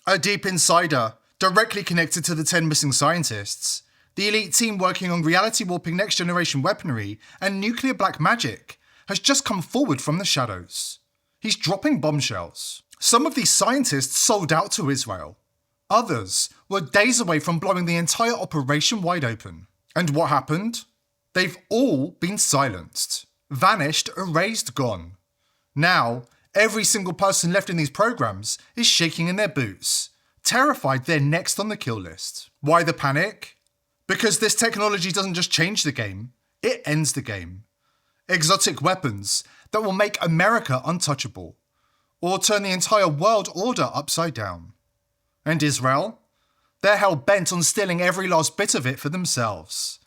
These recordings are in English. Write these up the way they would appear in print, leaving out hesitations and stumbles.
A deep insider, directly connected to the 10 missing scientists, the elite team working on reality-warping next-generation weaponry and nuclear black magic, has just come forward from the shadows. He's dropping bombshells. Some of these scientists sold out to Israel. Others were days away from blowing the entire operation wide open. And what happened? They've all been silenced. Vanished, erased, gone. Now, every single person left in these programs is shaking in their boots, terrified they're next on the kill list. Why the panic? Because this technology doesn't just change the game, it ends the game. Exotic weapons that will make America untouchable, or turn the entire world order upside down. And Israel? They're hell-bent on stealing every last bit of it for themselves,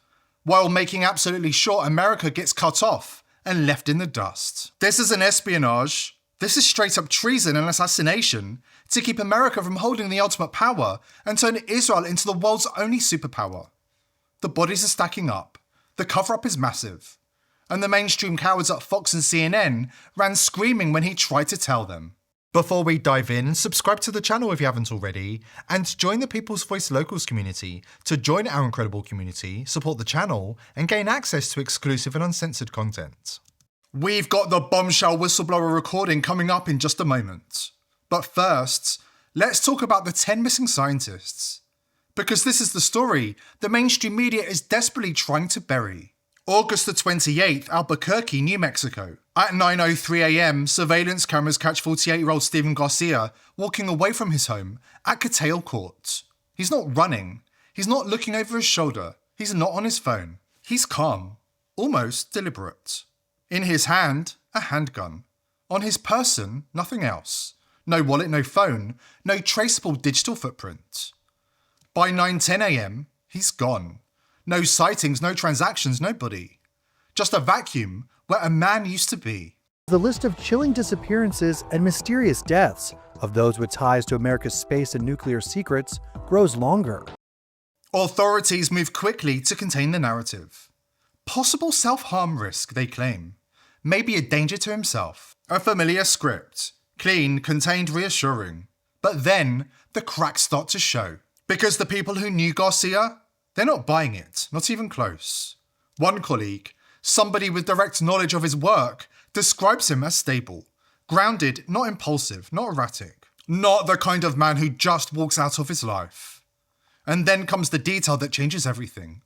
while making absolutely sure America gets cut off and left in the dust. This isn't espionage. This is straight-up treason and assassination to keep America from holding the ultimate power and turn Israel into the world's only superpower. The bodies are stacking up, the cover-up is massive, and the mainstream cowards at Fox and CNN ran screaming when he tried to tell them. Before we dive in, subscribe to the channel if you haven't already, and join the People's Voice Locals community to join our incredible community, support the channel, and gain access to exclusive and uncensored content. We've got the bombshell whistleblower recording coming up in just a moment. But first, let's talk about the 10 missing scientists. Because this is the story the mainstream media is desperately trying to bury. August the 28th, Albuquerque, New Mexico. At 9:03 a.m, surveillance cameras catch 48-year-old Steven Garcia walking away from his home at Catale Court. He's not running. He's not looking over his shoulder. He's not on his phone. He's calm, almost deliberate. In his hand, a handgun. On his person, nothing else. No wallet, no phone, no traceable digital footprint. By 9:10 a.m, he's gone. No sightings, no transactions, nobody. Just a vacuum where a man used to be. The list of chilling disappearances and mysterious deaths of those with ties to America's space and nuclear secrets grows longer. Authorities move quickly to contain the narrative. Possible self-harm risk, they claim. Maybe a danger to himself. A familiar script. Clean, contained, reassuring. But then, the cracks start to show. Because the people who knew Garcia, they're not buying it, not even close. One colleague, somebody with direct knowledge of his work, describes him as stable, grounded, not impulsive, not erratic, not the kind of man who just walks out of his life. And then comes the detail that changes everything.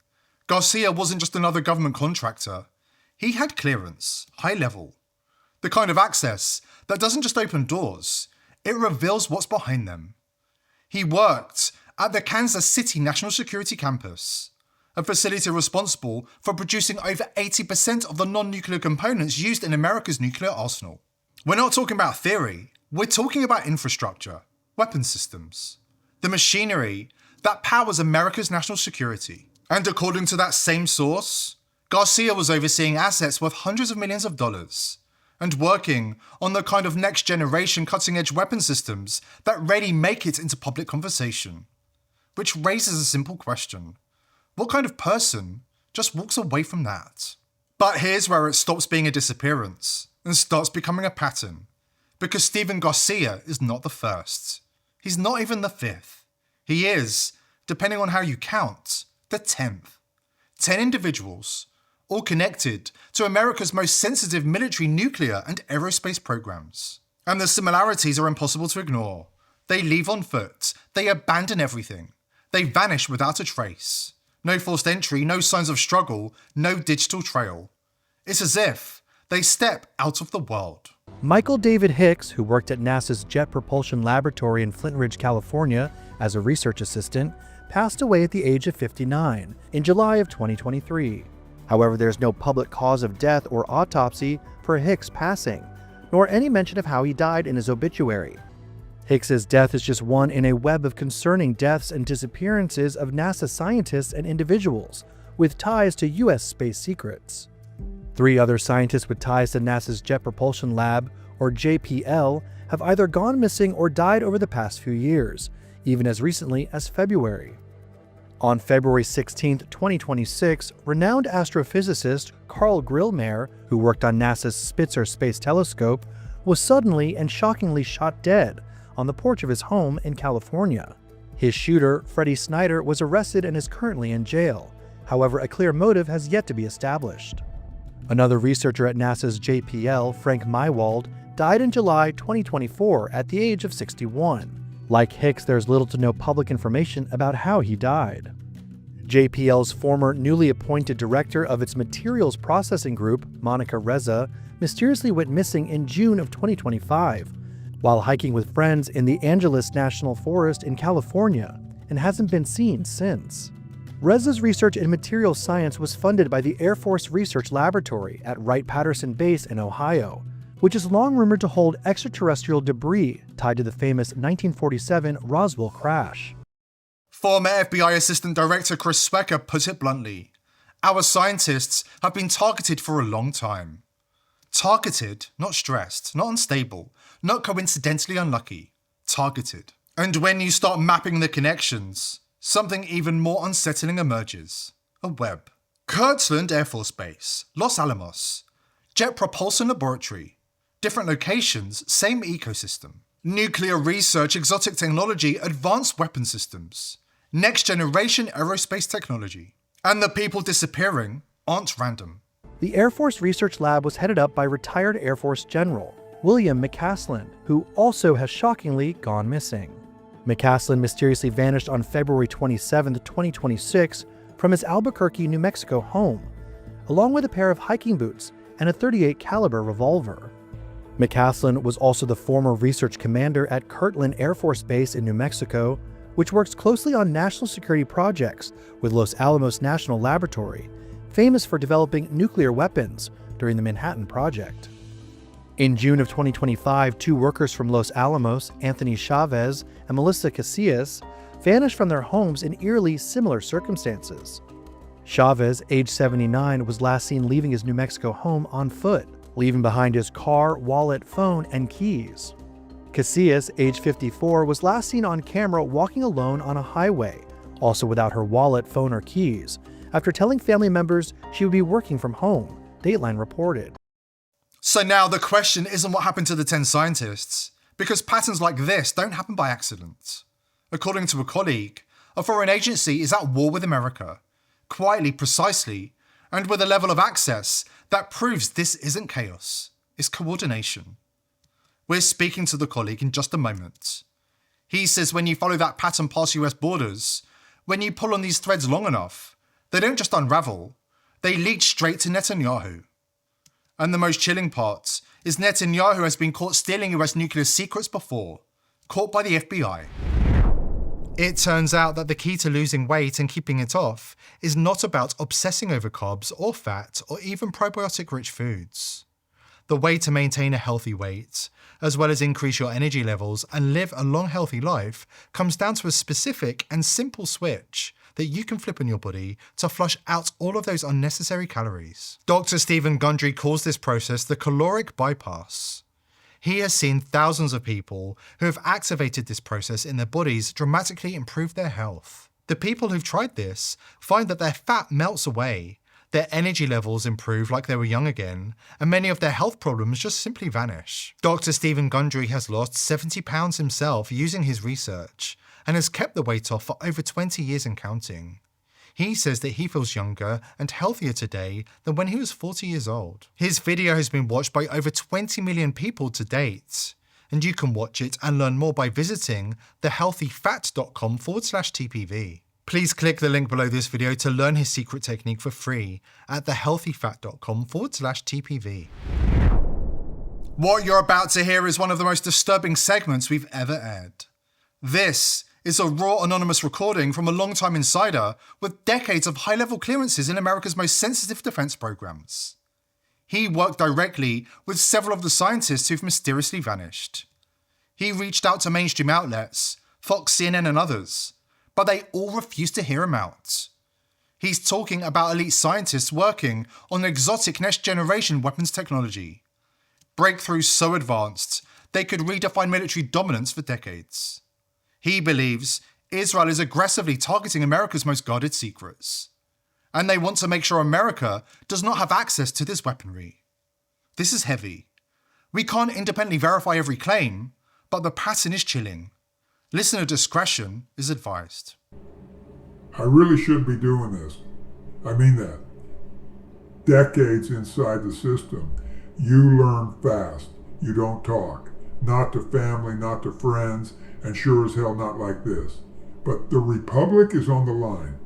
Garcia wasn't just another government contractor. He had clearance, high level. The kind of access that doesn't just open doors, it reveals what's behind them. He worked at the Kansas City National Security Campus, a facility responsible for producing over 80% of the non-nuclear components used in America's nuclear arsenal. We're not talking about theory, we're talking about infrastructure, weapon systems, the machinery that powers America's national security. And according to that same source, Garcia was overseeing assets worth hundreds of millions of dollars, and working on the kind of next-generation cutting-edge weapon systems that rarely make it into public conversation. Which raises a simple question. What kind of person just walks away from that? But here's where it stops being a disappearance and starts becoming a pattern. Because Steven Garcia is not the first. He's not even the fifth. He is, depending on how you count, the 10th. 10 individuals, all connected to America's most sensitive military, nuclear, and aerospace programs. And the similarities are impossible to ignore. They leave on foot. They abandon everything. They vanish without a trace. No forced entry, no signs of struggle, no digital trail. It's as if they step out of the world. Michael David Hicks, who worked at NASA's Jet Propulsion Laboratory in Flint Ridge, California, as a research assistant, passed away at the age of 59 in July of 2023. However, there's no public cause of death or autopsy for Hicks' passing, nor any mention of how he died in his obituary. Hicks's death is just one in a web of concerning deaths and disappearances of NASA scientists and individuals with ties to U.S. space secrets. 3 other scientists with ties to NASA's Jet Propulsion Lab, or JPL, have either gone missing or died over the past few years, even as recently as February. On February 16, 2026, renowned astrophysicist Carl Grillmeyer, who worked on NASA's Spitzer Space Telescope, was suddenly and shockingly shot dead on the porch of his home in California. His shooter, Freddie Snyder, was arrested and is currently in jail. However, a clear motive has yet to be established. Another researcher at NASA's JPL, Frank Mywald, died in July 2024 at the age of 61. Like Hicks, there's little to no public information about how he died. JPL's former newly appointed director of its materials processing group, Monica Reza, mysteriously went missing in June of 2025 while hiking with friends in the Angeles National Forest in California and hasn't been seen since. Reza's research in materials science was funded by the Air Force Research Laboratory at Wright-Patterson Base in Ohio, which is long rumored to hold extraterrestrial debris tied to the famous 1947 Roswell crash. Former FBI Assistant Director Chris Specker put it bluntly: "Our scientists have been targeted for a long time." Targeted, not stressed, not unstable, not coincidentally unlucky. Targeted. And when you start mapping the connections, something even more unsettling emerges. A web. Kirtland Air Force Base, Los Alamos, Jet Propulsion Laboratory. Different locations, same ecosystem. Nuclear research, exotic technology, advanced weapon systems. Next generation aerospace technology. And the people disappearing aren't random. The Air Force Research Lab was headed up by retired Air Force General William McCaslin, who also has shockingly gone missing. McCaslin mysteriously vanished on February 27, 2026 from his Albuquerque, New Mexico home, along with a pair of hiking boots and a .38 caliber revolver. McCaslin was also the former research commander at Kirtland Air Force Base in New Mexico, which works closely on national security projects with Los Alamos National Laboratory, famous for developing nuclear weapons during the Manhattan Project. In June of 2025, two workers from Los Alamos, Anthony Chavez and Melissa Casillas, vanished from their homes in eerily similar circumstances. Chavez, age 79, was last seen leaving his New Mexico home on foot, leaving behind his car, wallet, phone, and keys. Casillas, age 54, was last seen on camera walking alone on a highway, also without her wallet, phone, or keys, after telling family members she would be working from home, Dateline reported. So now the question isn't what happened to the 10 scientists, because patterns like this don't happen by accident. According to a colleague, a foreign agency is at war with America, quietly, precisely, and with a level of access that proves this isn't chaos, it's coordination. We're speaking to the colleague in just a moment. He says when you follow that pattern past US borders, when you pull on these threads long enough, they don't just unravel, they lead straight to Netanyahu. And the most chilling part is Netanyahu has been caught stealing US nuclear secrets before, caught by the FBI. It turns out that the key to losing weight and keeping it off is not about obsessing over carbs or fat or even probiotic-rich foods. The way to maintain a healthy weight, as well as increase your energy levels and live a long, healthy life, comes down to a specific and simple switch that you can flip in your body to flush out all of those unnecessary calories. Dr. Stephen Gundry calls this process the caloric bypass. He has seen thousands of people who have activated this process in their bodies dramatically improve their health. The people who've tried this find that their fat melts away, their energy levels improve like they were young again, and many of their health problems just simply vanish. Dr. Stephen Gundry has lost 70 pounds himself using his research, and has kept the weight off for over 20 years and counting. He says that he feels younger and healthier today than when he was 40 years old. His video has been watched by over 20 million people to date, and you can watch it and learn more by visiting thehealthyfat.com/TPV. Please click the link below this video to learn his secret technique for free at thehealthyfat.com/TPV. What you're about to hear is one of the most disturbing segments we've ever aired. This is a raw anonymous recording from a longtime insider with decades of high-level clearances in America's most sensitive defense programs. He worked directly with several of the scientists who've mysteriously vanished. He reached out to mainstream outlets, Fox, CNN, and others, but they all refused to hear him out. He's talking about elite scientists working on exotic next-generation weapons technology. Breakthroughs so advanced, they could redefine military dominance for decades. He believes Israel is aggressively targeting America's most guarded secrets, and they want to make sure America does not have access to this weaponry. This is heavy. We can't independently verify every claim, but the pattern is chilling. Listener discretion is advised. I really shouldn't be doing this. I mean that. Decades inside the system, you learn fast. You don't talk. Not to family, not to friends, and sure as hell not like this. But the Republic is on the line.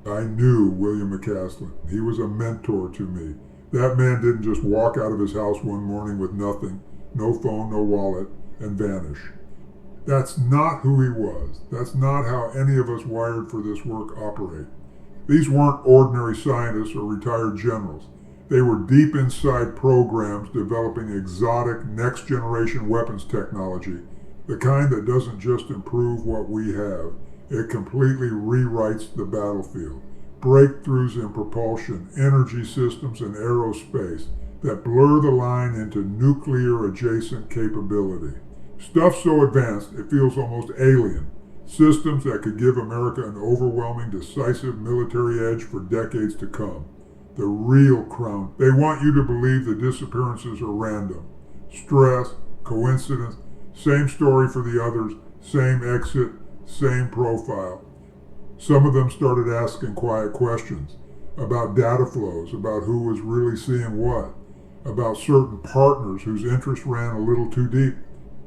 I knew William McCaslin. He was a mentor to me. That man didn't just walk out of his house one morning with nothing, no phone, no wallet, and vanish. That's not who he was. That's not how any of us wired for this work operate. These weren't ordinary scientists or retired generals. They were deep inside programs developing exotic next-generation weapons technology, the kind that doesn't just improve what we have, it completely rewrites the battlefield. Breakthroughs in propulsion, energy systems, and aerospace that blur the line into nuclear-adjacent capability. Stuff so advanced it feels almost alien. Systems that could give America an overwhelming, decisive military edge for decades to come. The real crown. They want you to believe the disappearances are random. Stress, coincidence, same story for the others, same exit, same profile. Some of them started asking quiet questions about data flows, about who was really seeing what, about certain partners whose interests ran a little too deep.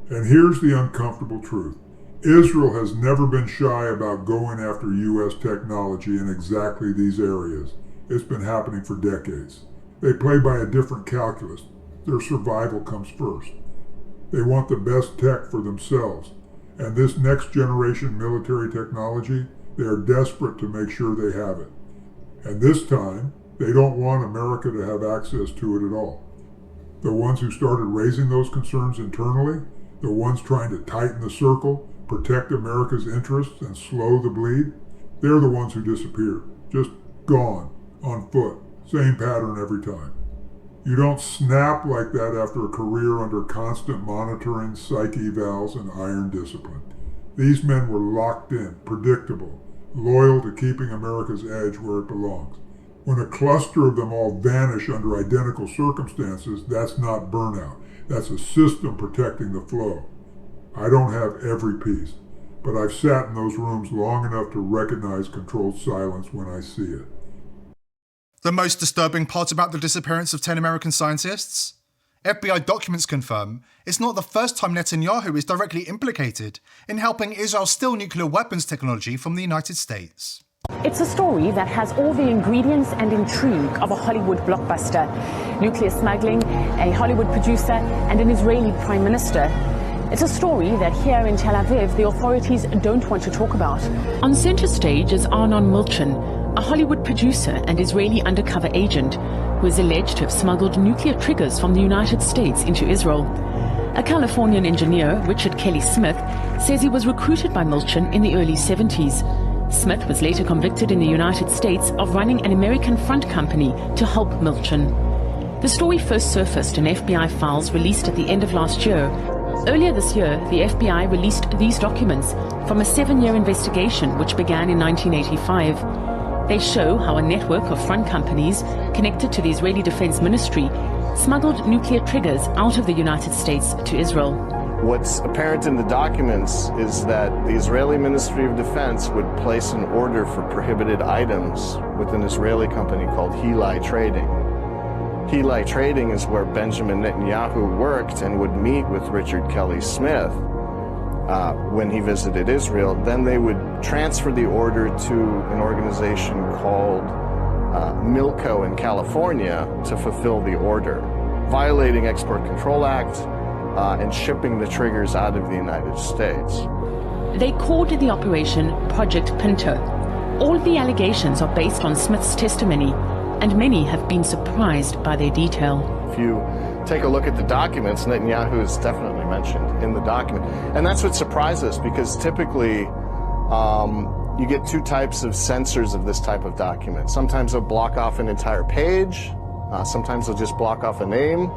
And here's the uncomfortable truth. Israel has never been shy about going after U.S. technology in exactly these areas. It's been happening for decades. They play by a different calculus. Their survival comes first. They want the best tech for themselves. And this next generation military technology, they are desperate to make sure they have it. And this time, they don't want America to have access to it at all. The ones who started raising those concerns internally, the ones trying to tighten the circle, protect America's interests, and slow the bleed, they're the ones who disappeared. Just gone, on foot. Same pattern every time. You don't snap like that after a career under constant monitoring, psych evals, and iron discipline. These men were locked in, predictable, loyal to keeping America's edge where it belongs. When a cluster of them all vanish under identical circumstances, that's not burnout. That's a system protecting the flow. I don't have every piece, but I've sat in those rooms long enough to recognize controlled silence when I see it. The most disturbing part about the disappearance of 10 American scientists? FBI documents confirm it's not the first time Netanyahu is directly implicated in helping Israel steal nuclear weapons technology from the United States. It's a story that has all the ingredients and intrigue of a Hollywood blockbuster. Nuclear smuggling, a Hollywood producer, and an Israeli prime minister. It's a story that here in Tel Aviv, the authorities don't want to talk about. On center stage is Arnon Milchan, a Hollywood producer and Israeli undercover agent who is alleged to have smuggled nuclear triggers from the United States into Israel. A Californian engineer, Richard Kelly Smith, says he was recruited by Milchan in the early 70s. Smith was later convicted in the United States of running an American front company to help Milchan. The story first surfaced in FBI files released at the end of last year. Earlier this year, the FBI released these documents from a 7-year investigation which began in 1985. They show how a network of front companies connected to the Israeli Defense Ministry smuggled nuclear triggers out of the United States to Israel. What's apparent in the documents is that the Israeli Ministry of Defense would place an order for prohibited items with an Israeli company called Hilai Trading. Hilai Trading is where Benjamin Netanyahu worked and would meet with Richard Kelly Smith when he visited Israel. Then they would transfer the order to an organization called Milco in California to fulfill the order, violating Export Control Act and shipping the triggers out of the United States. They called the operation Project Pinto. All the allegations are based on Smith's testimony, and many have been surprised by their detail. If you take a look at the documents, Netanyahu is definitely mentioned in the document. And that's what surprised us, because typically you get two types of censors of this type of document. Sometimes they'll block off an entire page. Sometimes they'll just block off a name.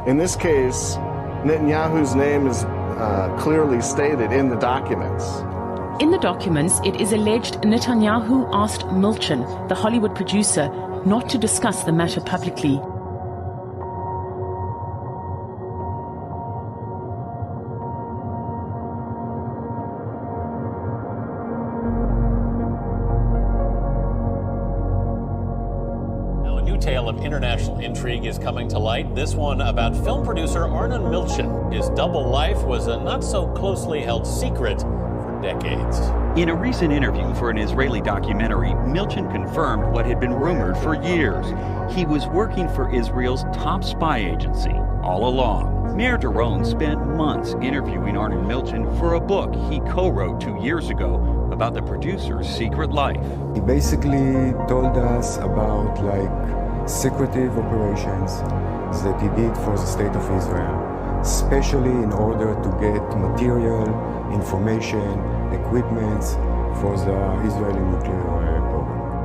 In this case, Netanyahu's name is clearly stated in the documents. In the documents, it is alleged Netanyahu asked Milchan, the Hollywood producer, not to discuss the matter publicly. tale of international intrigue is coming to light. This one about film producer Arnon Milchan. His double life was a not so closely held secret for decades. In a recent interview for an Israeli documentary, Milchan confirmed what had been rumored for years. He was working for Israel's top spy agency all along. Meir Doron spent months interviewing Arnon Milchan for a book he co-wrote 2 years ago about the producer's secret life. He basically told us about secretive operations that he did for the state of Israel, especially in order to get material, information, equipment for the Israeli nuclear program.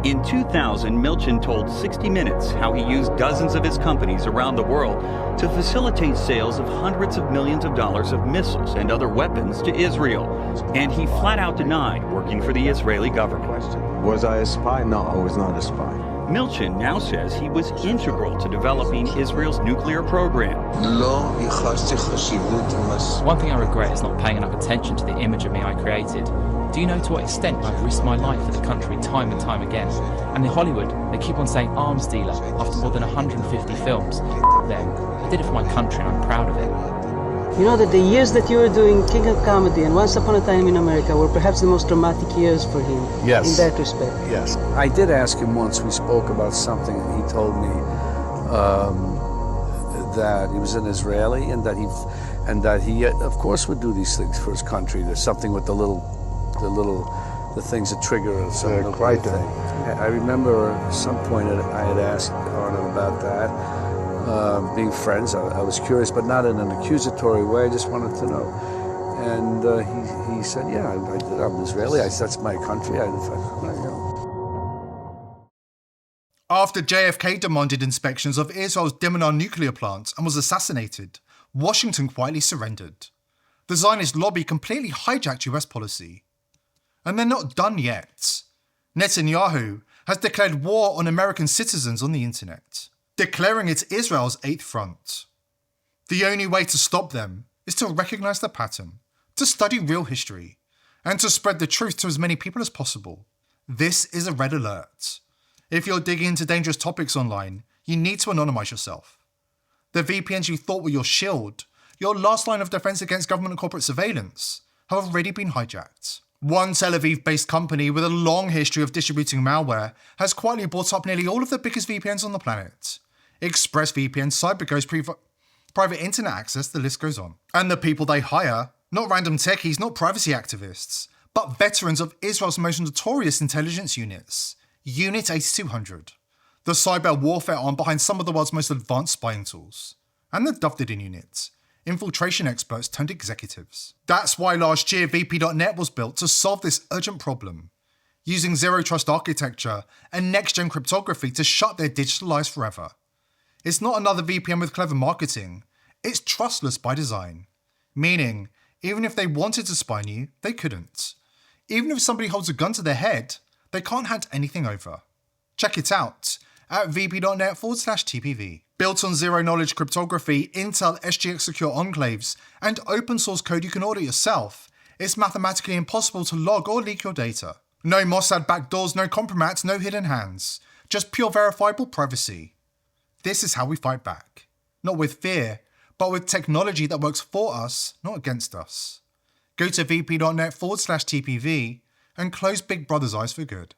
In 2000, Milchan told 60 Minutes how he used dozens of his companies around the world to facilitate sales of hundreds of millions of dollars of missiles and other weapons to Israel. And he flat out denied working for the Israeli government. Was I a spy? No, I was not a spy. Milchan now says he was integral to developing Israel's nuclear program. One thing I regret is not paying enough attention to the image of me I created. Do you know to what extent I've risked my life for the country time and time again? And in Hollywood, they keep on saying arms dealer after more than 150 films. Them. I did it for my country and I'm proud of it. You know that the years that you were doing King of Comedy and Once Upon a Time in America were perhaps the most dramatic years for him. Yes. In that respect. Yes. I did ask him once, we spoke about something, and he told me that he was an Israeli and that he of course would do these things for his country. There's something with the things that trigger some quite thing. I remember at some point I had asked Arnon about that. Being friends, I was curious, but not in an accusatory way. I just wanted to know. And he said, "Yeah, I'm Israeli. That's my country." After JFK demanded inspections of Israel's Dimona nuclear plant and was assassinated, Washington quietly surrendered. The Zionist lobby completely hijacked US policy. And they're not done yet. Netanyahu has declared war on American citizens on the internet, declaring it Israel's eighth front. The only way to stop them is to recognize the pattern, to study real history, and to spread the truth to as many people as possible. This is a red alert. If you're digging into dangerous topics online, you need to anonymize yourself. The VPNs you thought were your shield, your last line of defense against government and corporate surveillance, have already been hijacked. One Tel Aviv-based company with a long history of distributing malware has quietly bought up nearly all of the biggest VPNs on the planet. ExpressVPN, CyberGhost, private internet access, the list goes on. And the people they hire, not random techies, not privacy activists, but veterans of Israel's most notorious intelligence units, Unit 8200, the cyber warfare arm behind some of the world's most advanced spying tools, and the Dovdidin unit, infiltration experts turned executives. That's why last year VP.net was built to solve this urgent problem, using zero trust architecture and next-gen cryptography to shut their digital lives forever. It's not another VPN with clever marketing, it's trustless by design. Meaning, even if they wanted to spy on you, they couldn't. Even if somebody holds a gun to their head, they can't hand anything over. Check it out at vp.net/TPV. Built on zero-knowledge cryptography, Intel SGX secure enclaves, and open source code you can audit yourself, it's mathematically impossible to log or leak your data. No Mossad backdoors, no compromats, no hidden hands. Just pure verifiable privacy. This is how we fight back. Not with fear, but with technology that works for us, not against us. Go to vp.net/TPV and close Big Brother's eyes for good.